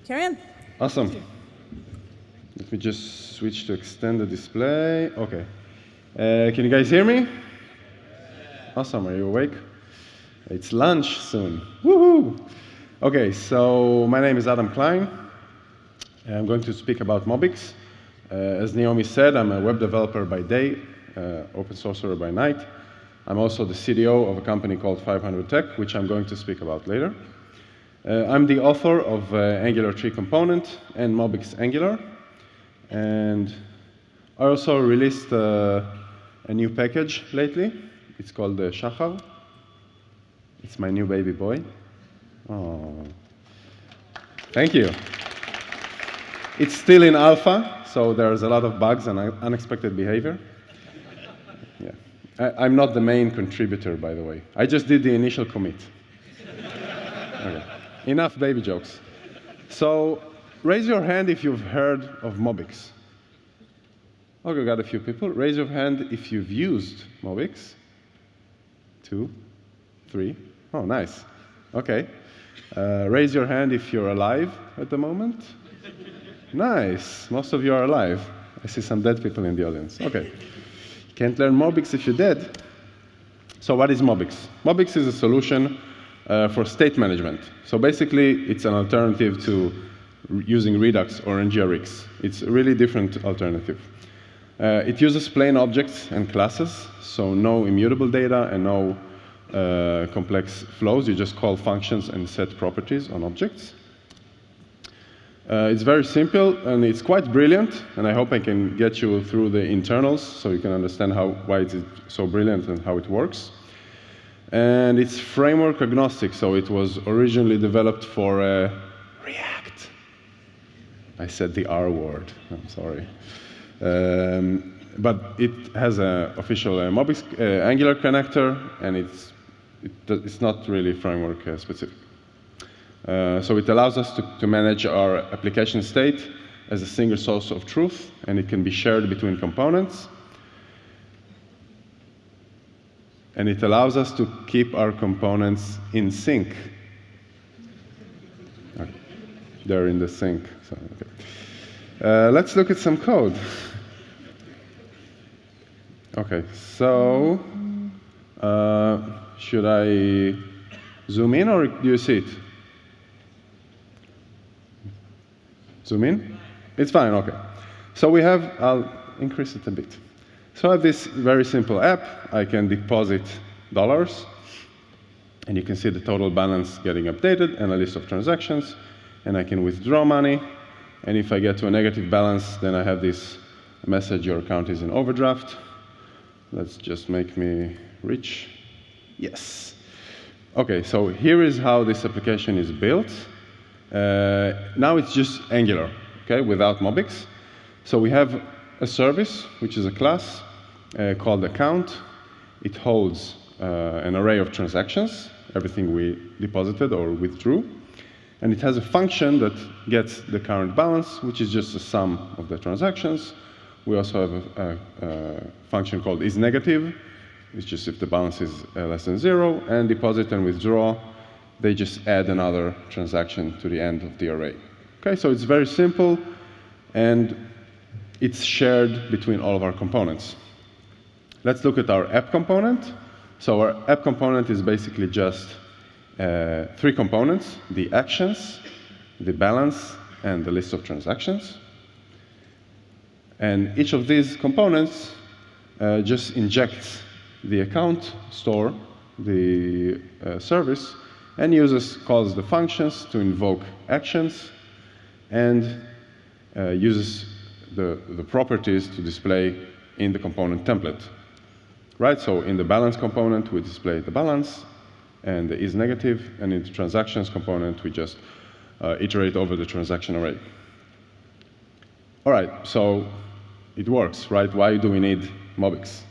Carry on. Awesome. Let me just switch to extend the display. OK. Can you guys hear me? Awesome. Are you awake? It's lunch soon. Woohoo! OK, so my name is Adam Klein. I'm going to speak about MobX. As Naomi said, I'm a web developer by day, open sourcer by night. I'm also the CDO of a company called 500 Tech, which I'm going to speak about later. I'm the author of Angular 3 component and MobX Angular. And I also released a new package lately. It's called the Shachar. It's my new baby boy. Oh, thank you. It's still in alpha, so there's a lot of bugs and unexpected behavior. Yeah. I'm not the main contributor, by the way. I just did the initial commit. Okay. Enough baby jokes. So raise your hand if you've heard of MobX. Okay, got a few people. Raise your hand if you've used MobX. 2, 3. Oh, nice. OK. Raise your hand if you're alive at the moment. Nice. Most of you are alive. I see some dead people in the audience. OK. You can't learn MobX if you're dead. So what is MobX? MobX is a solution for state management. So basically, it's an alternative to using Redux or NGRX. It's a really different alternative. It uses plain objects and classes, so no immutable data and no complex flows. You just call functions and set properties on objects. It's very simple, and it's quite brilliant, and I hope I can get you through the internals so you can understand why it's so brilliant and how it works. And it's framework agnostic, so it was originally developed for React. I said the R word, I'm sorry. But it has an official MobX Angular connector, and it's not really framework specific. So it allows us to manage our application state as a single source of truth, and it can be shared between components. And it allows us to keep our components in sync. They're in the sync. So, okay. Let's look at some code. OK, so should I zoom in, or do you see it? Zoom in? It's fine, OK. So we have, I'll increase it a bit. So I have this very simple app. I can deposit dollars, and you can see the total balance getting updated and a list of transactions. And I can withdraw money. And if I get to a negative balance, then I have this message, your account is in overdraft. Let's just make me rich. Yes. OK, so here is how this application is built. Now it's just Angular, OK, without MobX. So we have a service, which is a class called account. It holds an array of transactions, everything we deposited or withdrew. And it has a function that gets the current balance, which is just the sum of the transactions. We also have a function called isNegative. It's just if the balance is less than 0. And deposit and withdraw, they just add another transaction to the end of the array. OK, so it's very simple, and it's shared between all of our components. Let's look at our app component. So our app component is basically just 3 components: the actions, the balance, and the list of transactions. And each of these components just injects the account store, the service, and calls the functions to invoke actions, and uses the properties to display in the component template. Right? So in the balance component, we display the balance and the isNegative, and in the transactions component, we just iterate over the transaction array. All right, so it works, right? Why do we need MobX?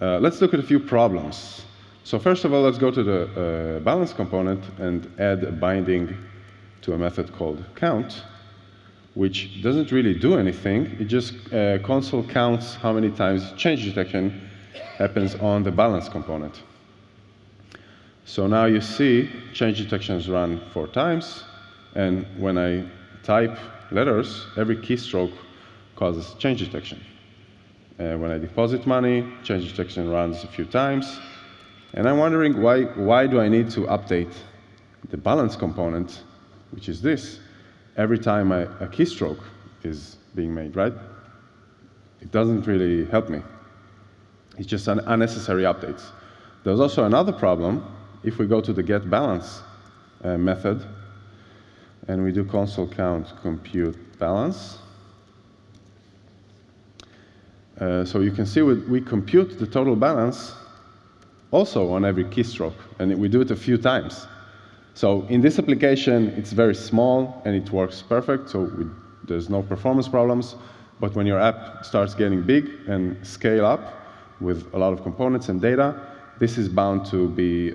Let's look at a few problems. So first of all, let's go to the balance component and add a binding to a method called count, which doesn't really do anything. It just console counts how many times change detection happens on the balance component. So now you see change detections run 4 times. And when I type letters, every keystroke causes change detection. When I deposit money, change detection runs a few times. And I'm wondering why do I need to update the balance component, which is this, every time a keystroke is being made, right? It doesn't really help me. It's just an unnecessary updates. There's also another problem. If we go to the get balance method, and we do console count compute balance, so you can see we compute the total balance also on every keystroke, and we do it a few times. So in this application, it's very small, and it works perfect, so there's no performance problems. But when your app starts getting big and scale up with a lot of components and data, this is bound to be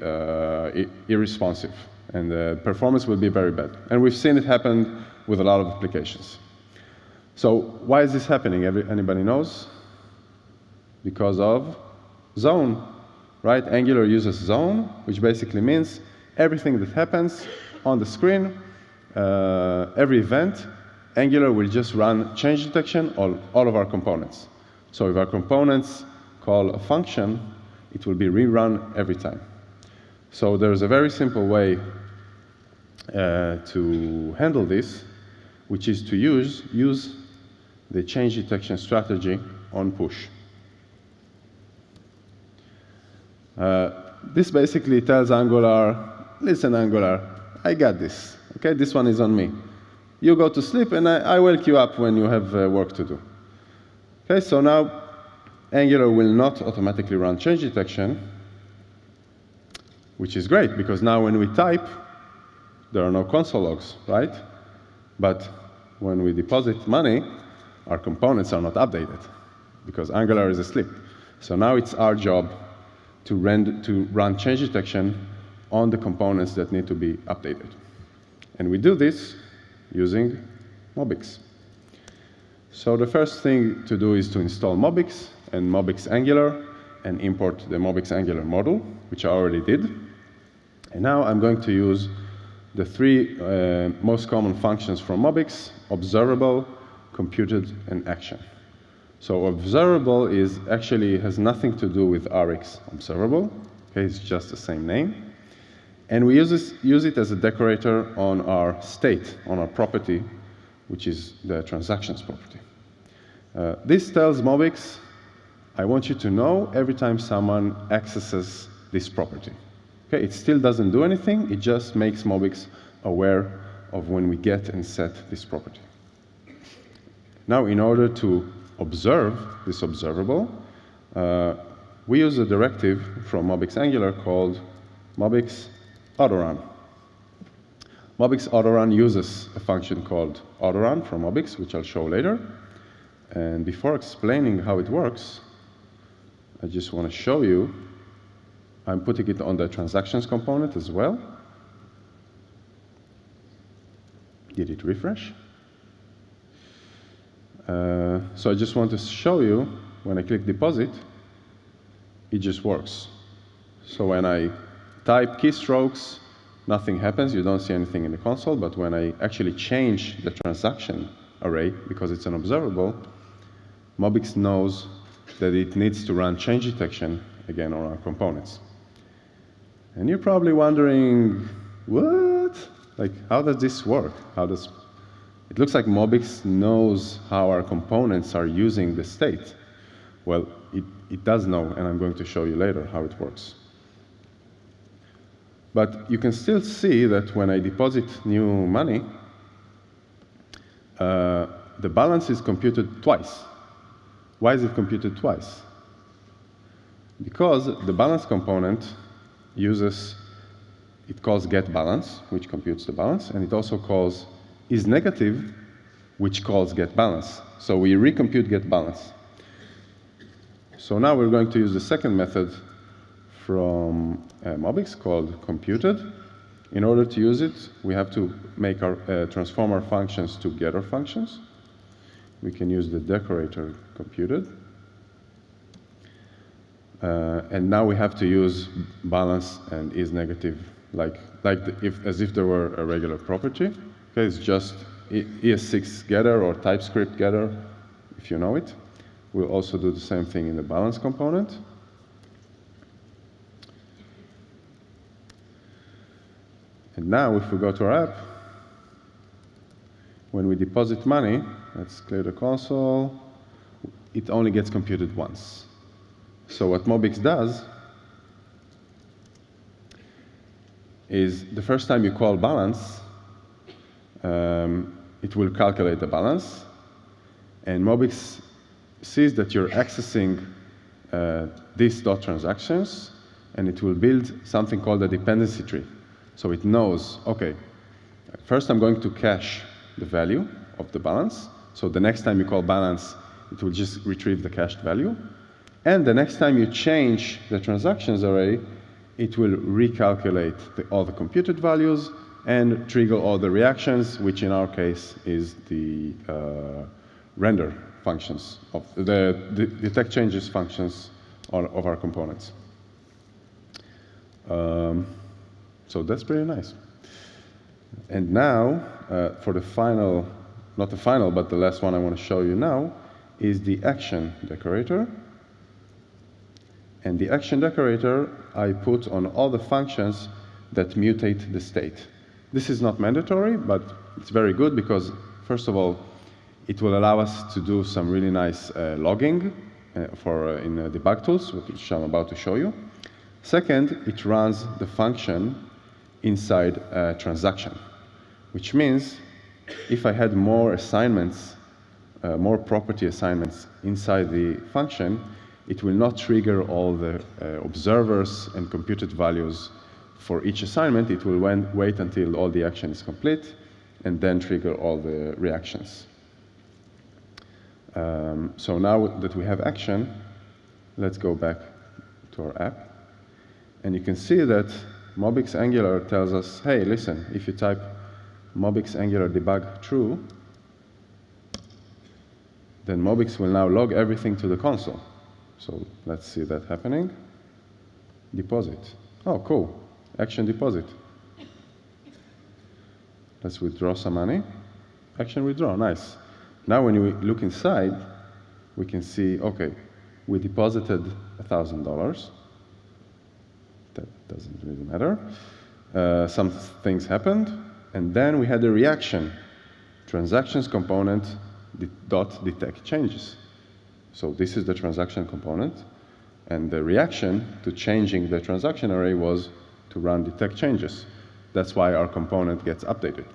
irresponsive, and the performance will be very bad. And we've seen it happen with a lot of applications. So why is this happening? Anybody knows? Because of zone, right? Angular uses zone, which basically means everything that happens on the screen, every event, Angular will just run change detection on all of our components. So if our components call a function, it will be rerun every time. So there's a very simple way to handle this, which is to use the change detection strategy on push. This basically tells Angular, listen, Angular, I got this. Okay, this one is on me. You go to sleep, and I wake you up when you have work to do. Okay, so now Angular will not automatically run change detection, which is great, because now when we type, there are no console logs, right? But when we deposit money, our components are not updated, because Angular is asleep. So now it's our job to run change detection on the components that need to be updated. And we do this using MobX. So the first thing to do is to install MobX and MobX Angular and import the MobX Angular model, which I already did. And now I'm going to use the three most common functions from MobX: observable, computed, and action. So observable actually has nothing to do with Rx observable. Okay, it's just the same name. And we use it as a decorator on our state, on our property, which is the transactions property. This tells MobX, I want you to know every time someone accesses this property. Okay, it still doesn't do anything. It just makes MobX aware of when we get and set this property. Now, in order to observe this observable, we use a directive from MobX Angular called MobX autorun. MobX autorun uses a function called autorun from MobX, which I'll show later. And before explaining how it works, I just want to show you, I'm putting it on the transactions component as well. Did it refresh? So I just want to show you, when I click deposit, it just works. So when I type keystrokes, nothing happens. You don't see anything in the console. But when I actually change the transaction array, because it's an observable, MobX knows that it needs to run change detection again on our components. And you're probably wondering, what? Like, how does this work? It looks like MobX knows how our components are using the state. Well, it does know, and I'm going to show you later how it works. But you can still see that when I deposit new money, the balance is computed twice. Why is it computed twice? Because the balance component it calls get balance, which computes the balance, and it also calls is negative, which calls get balance. So we recompute get balance. So now we're going to use the second method from MobX called computed. In order to use it, we have to make our transform our functions to getter functions. We can use the decorator computed. And now we have to use balance and is negative, as if there were a regular property. Okay, it's just ES6 getter or TypeScript getter, if you know it. We'll also do the same thing in the balance component. And now if we go to our app, when we deposit money, let's clear the console, it only gets computed once. So what MobX does is the first time you call balance, it will calculate the balance, and MobX sees that you're accessing these dot transactions, and it will build something called a dependency tree. So it knows, okay, first I'm going to cache the value of the balance. So the next time you call balance, it will just retrieve the cached value. And the next time you change the transactions array, it will recalculate all the computed values and trigger all the reactions, which in our case is the render functions, of the detect changes functions of our components. So that's pretty nice. And now, for the final, not the final, but the last one I want to show you now, is the action decorator. And the action decorator I put on all the functions that mutate the state. This is not mandatory, but it's very good because, first of all, it will allow us to do some really nice logging in debug tools, which I'm about to show you. Second, it runs the function inside a transaction, which means if I had more assignments, more property assignments inside the function, it will not trigger all the observers and computed values for each assignment. It will wait until all the action is complete and then trigger all the reactions. So now that we have action, let's go back to our app. And you can see that MobX Angular tells us, hey, listen, if you type MobX Angular debug true, then MobX will now log everything to the console. So let's see that happening. Deposit. Oh, cool. Action deposit. Let's withdraw some money. Action withdraw, nice. Now when we look inside, we can see, okay, we deposited $1,000. That doesn't really matter. Some things happened, and then we had a reaction. Transactions component dot detect changes. So this is the transaction component, and the reaction to changing the transaction array was to run detect changes. That's why our component gets updated.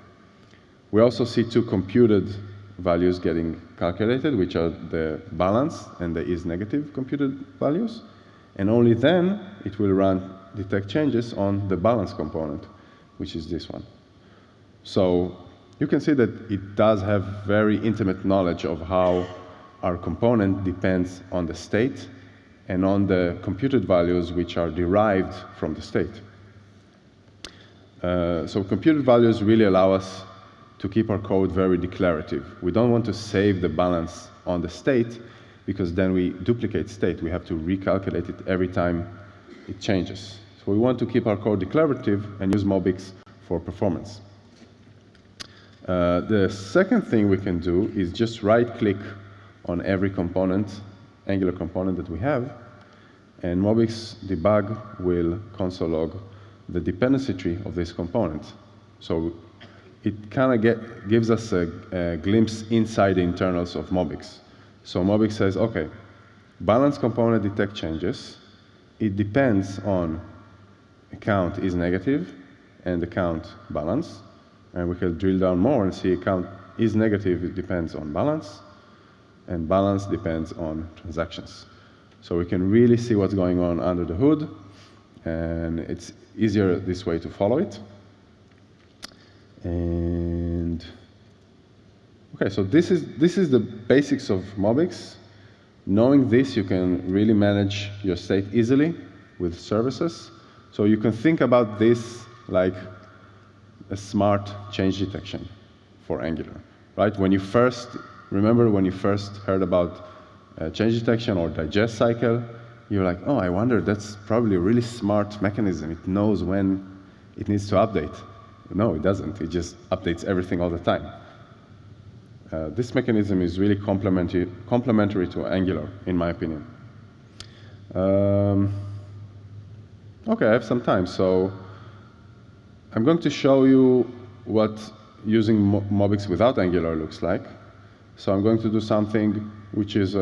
We also see two computed values getting calculated, which are the balance and the is negative computed values, and only then it will run detect changes on the balance component, which is this one. So you can see that it does have very intimate knowledge of how our component depends on the state and on the computed values which are derived from the state. So computed values really allow us to keep our code very declarative. We don't want to save the balance on the state because then we duplicate state. We have to recalculate it every time it changes. So we want to keep our code declarative and use MobX for performance. The second thing we can do is just right-click on every component, Angular component that we have, and MobX debug will console log the dependency tree of this component. So it kind of gives us a glimpse inside the internals of MobX. So MobX says, okay, balance component detect changes. It depends on account is negative and account balance. And we can drill down more and see account is negative, it depends on balance, and balance depends on transactions. So we can really see what's going on under the hood, and it's easier this way to follow it. And okay, so this is the basics of MobX. Knowing this, you can really manage your state easily with services. So you can think about this like a smart change detection for Angular, right? When you first, remember when you first heard about change detection or digest cycle, you're like, oh, I wonder, that's probably a really smart mechanism. It knows when it needs to update. No, it doesn't. It just updates everything all the time. This mechanism is really complementary to Angular, in my opinion. Okay, I have some time, so I'm going to show you what using MobX without Angular looks like. So I'm going to do something which is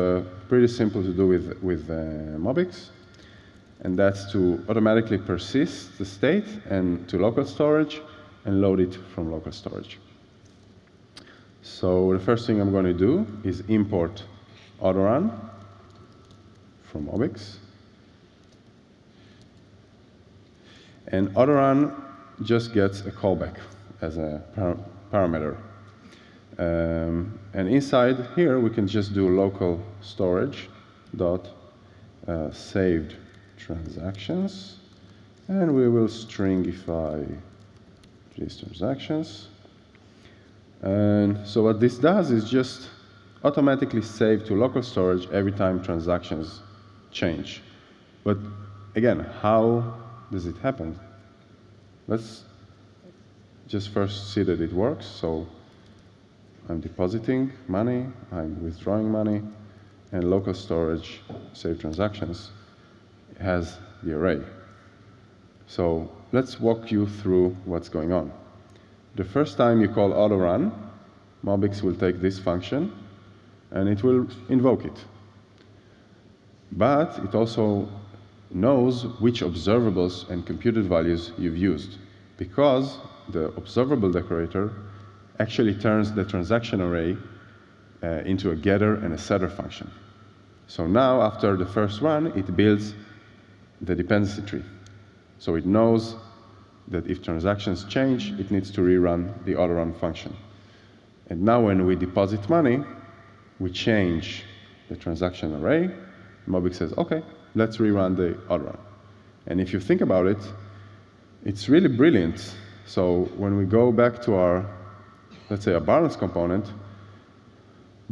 pretty simple to do with MobX, and that's to automatically persist the state and to local storage and load it from local storage. So the first thing I'm going to do is import autorun from MobX. And autorun just gets a callback as a parameter. And inside here, we can just do local storage dot saved transactions, and we will stringify these transactions. And so what this does is just automatically save to local storage every time transactions change. But again, how does it happen? Let's just first see that it works. So I'm depositing money, I'm withdrawing money, and local storage save transactions has the array. So let's walk you through what's going on. The first time you call autorun, MobX will take this function and it will invoke it. But it also knows which observables and computed values you've used, because the observable decorator actually turns the transaction array into a getter and a setter function. So now, after the first run, it builds the dependency tree. So it knows that if transactions change, it needs to rerun the autorun function. And now when we deposit money, we change the transaction array. MobX says, OK, let's rerun the autorun. And if you think about it, it's really brilliant. So when we go back to our, let's say, a balance component,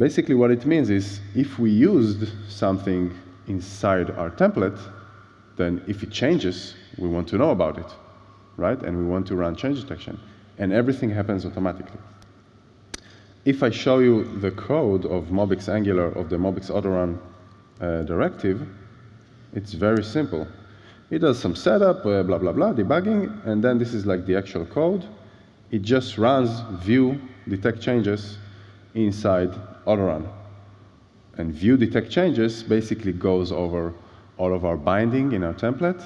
basically what it means is if we used something inside our template, then if it changes, we want to know about it, right? And we want to run change detection. And everything happens automatically. If I show you the code of MobX Angular of the MobX autorun directive, it's very simple. It does some setup, blah, blah, blah, debugging, and then this is like the actual code. It just runs view detect changes inside autorun. And view detect changes basically goes over all of our binding in our template.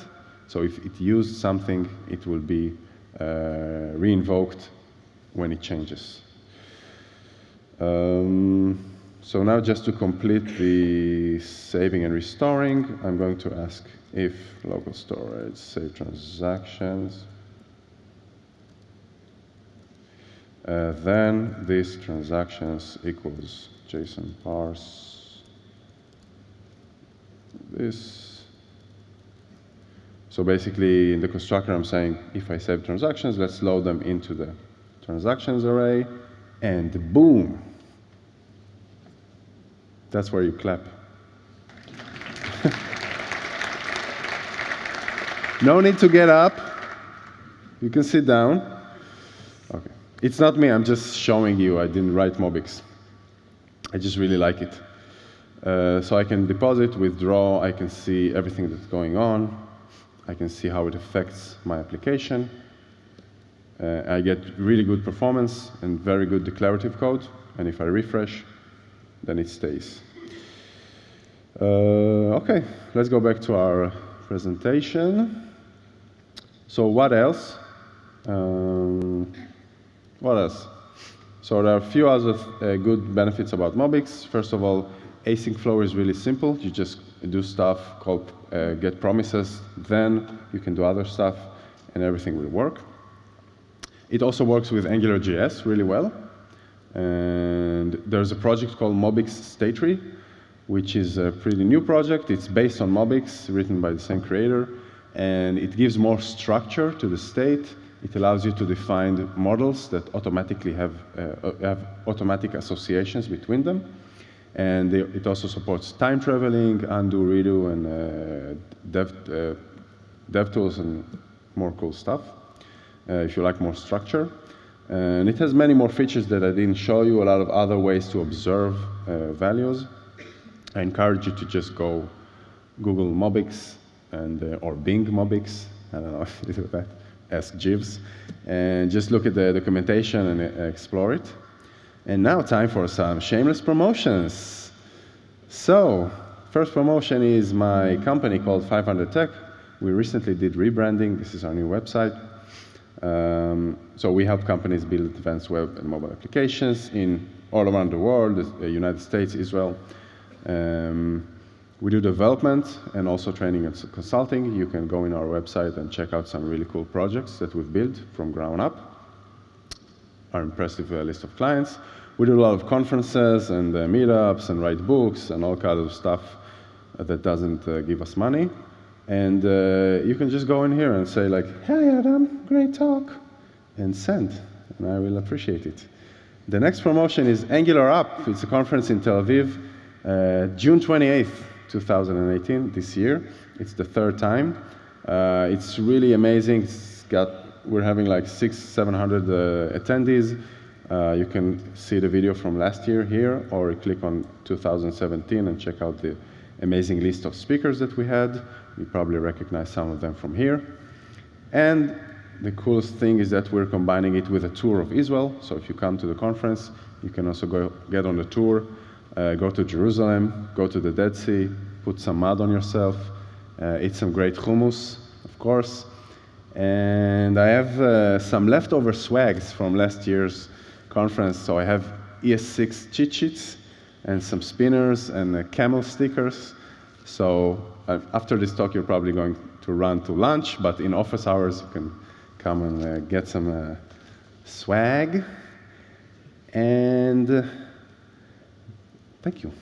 So if it used something, it will be re-invoked when it changes. So now just to complete the saving and restoring, I'm going to ask if local storage save transactions, then this transactions equals JSON parse this. So basically in the constructor I'm saying if I save transactions, let's load them into the transactions array, and boom. That's where you clap. No need to get up. You can sit down. Okay. It's not me, I'm just showing you. I didn't write MobX. I just really like it. So I can deposit, withdraw, I can see everything that's going on. I can see how it affects my application. I get really good performance and very good declarative code. And if I refresh, then it stays. OK, let's go back to our presentation. So what else? What else? So there are a few other good benefits about MobX. First of all, async flow is really simple. You just do stuff called get promises, then you can do other stuff, and everything will work. It also works with AngularJS really well. And there's a project called MobX Stately, which is a pretty new project. It's based on MobX, written by the same creator, and it gives more structure to the state. It allows you to define models that automatically have automatic associations between them. And it also supports time traveling, undo, redo, and dev tools and more cool stuff, if you like more structure. And it has many more features that I didn't show you, a lot of other ways to observe values. I encourage you to just go Google MobX or Bing MobX, I don't know if you do that, ask Jeeves, and just look at the documentation and explore it. And now time for some shameless promotions. So, first promotion is my company called 500 Tech. We recently did rebranding. This is our new website. So we help companies build advanced web and mobile applications in all around the world, the United States, Israel. We do development and also training and consulting. You can go in our website and check out some really cool projects that we've built from ground up. Our impressive list of clients. We do a lot of conferences and meetups and write books and all kinds of stuff that doesn't give us money. And you can just go in here and say like, hey Adam, great talk, and send, and I will appreciate it. The next promotion is Angular Up. It's a conference in Tel Aviv, June 28th, 2018, this year. It's the third time. It's really amazing. We're having like 600-700 attendees. You can see the video from last year here, or click on 2017 and check out the amazing list of speakers that we had. You probably recognize some of them from here. And the coolest thing is that we're combining it with a tour of Israel. So if you come to the conference, you can also go get on the tour, go to Jerusalem, go to the Dead Sea, put some mud on yourself, eat some great hummus, of course. And I have some leftover swags from last year's conference. So I have ES6 cheat sheets and some spinners and camel stickers. So after this talk, you're probably going to run to lunch, but in office hours, you can come and get some swag. And thank you.